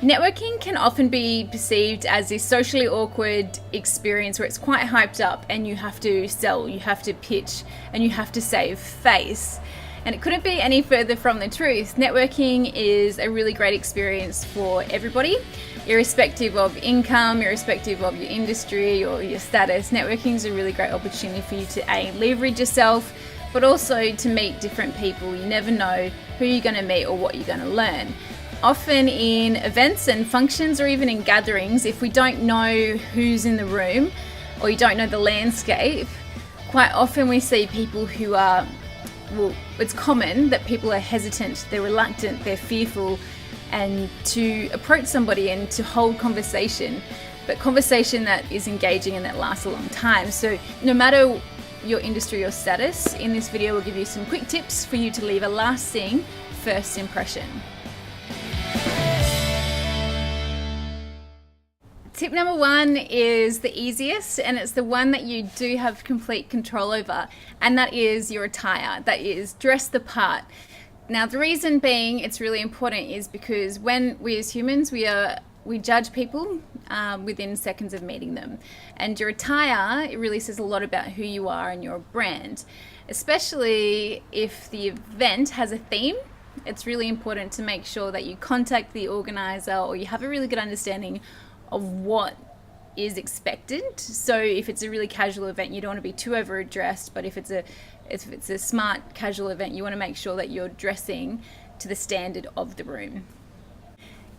Networking can often be perceived as this socially awkward experience where it's quite hyped up and you have to sell, you have to pitch, and you have to save face. And it couldn't be any further from the truth. Networking is a really great experience for everybody, irrespective of income, irrespective of your industry or your status. Networking is a really great opportunity for you to leverage yourself, but also to meet different people. You never know who you're going to meet or what you're going to learn. Often in events and functions or even in gatherings, if we don't know who's in the room or you don't know the landscape, quite often we see people who are, well, it's common that people are hesitant, they're reluctant, they're fearful, and to approach somebody and to hold conversation, but conversation that is engaging and that lasts a long time. So no matter your industry or status, in this video we'll give you some quick tips for you to leave a lasting first impression. Tip number one is the easiest, and it's the one that you do have complete control over, and that is your attire. That is, dress the part. Now, the reason being it's really important is because when we as humans, we judge people within seconds of meeting them. And your attire, it really says a lot about who you are and your brand. Especially if the event has a theme, it's really important to make sure that you contact the organizer or you have a really good understanding of what is expected. So if it's a really casual event, you don't want to be too overdressed, but if it's a smart casual event, you want to make sure that you're dressing to the standard of the room.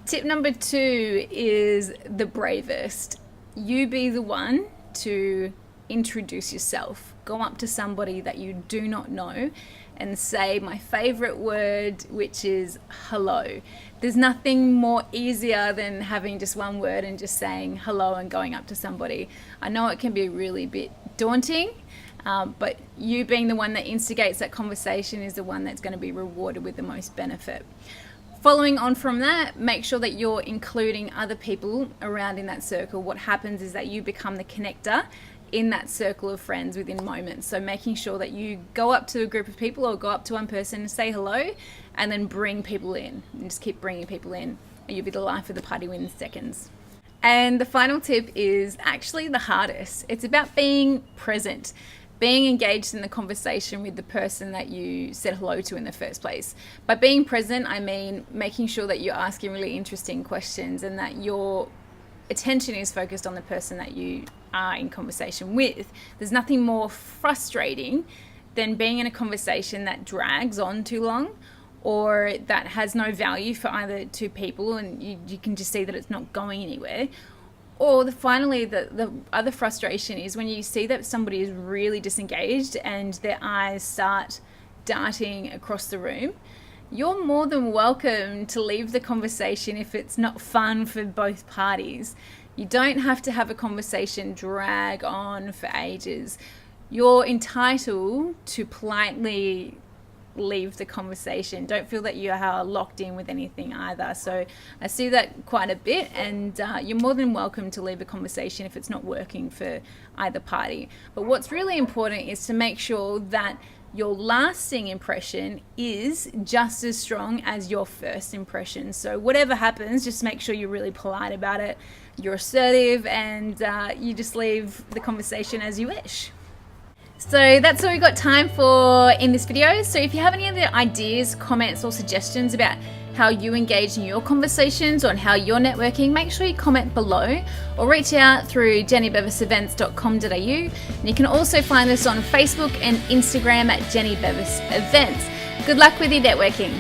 Tip number two is the bravest. You be the one to introduce yourself. Go up to somebody that you do not know and say my favorite word, which is hello. There's nothing more easier than having just one word and just saying hello and going up to somebody. I know it can be really bit daunting, but you being the one that instigates that conversation is the one that's going to be rewarded with the most benefit. Following on from that, make sure that you're including other people around in that circle. What happens is that you become the connector in that circle of friends within moments. So making sure that you go up to a group of people or go up to one person and say hello and then bring people in and just keep bringing people in, and you'll be the life of the party within seconds. And the final tip is actually the hardest. It's about being present, being engaged in the conversation with the person that you said hello to in the first place. By being present, I mean making sure that you're asking really interesting questions and that your attention is focused on the person that you are in conversation with. There's nothing more frustrating than being in a conversation that drags on too long or that has no value for either two people, and you can just see that it's not going anywhere. Or finally, the other frustration is when you see that somebody is really disengaged and their eyes start darting across the room. You're more than welcome to leave the conversation if it's not fun for both parties. You don't have to have a conversation drag on for ages. You're entitled to politely leave the conversation. Don't feel that you are locked in with anything either. So I see that quite a bit, and you're more than welcome to leave a conversation if it's not working for either party. But what's really important is to make sure that your lasting impression is just as strong as your first impression. So whatever happens, just make sure you're really polite about it, you're assertive, and you just leave the conversation as you wish. So that's all we've got time for in this video. So if you have any other ideas, comments, or suggestions about how you engage in your conversations or how you're networking, make sure you comment below or reach out through jennybevisevents.com.au. And you can also find us on Facebook and Instagram at Jenny Bevis Events. Good luck with your networking.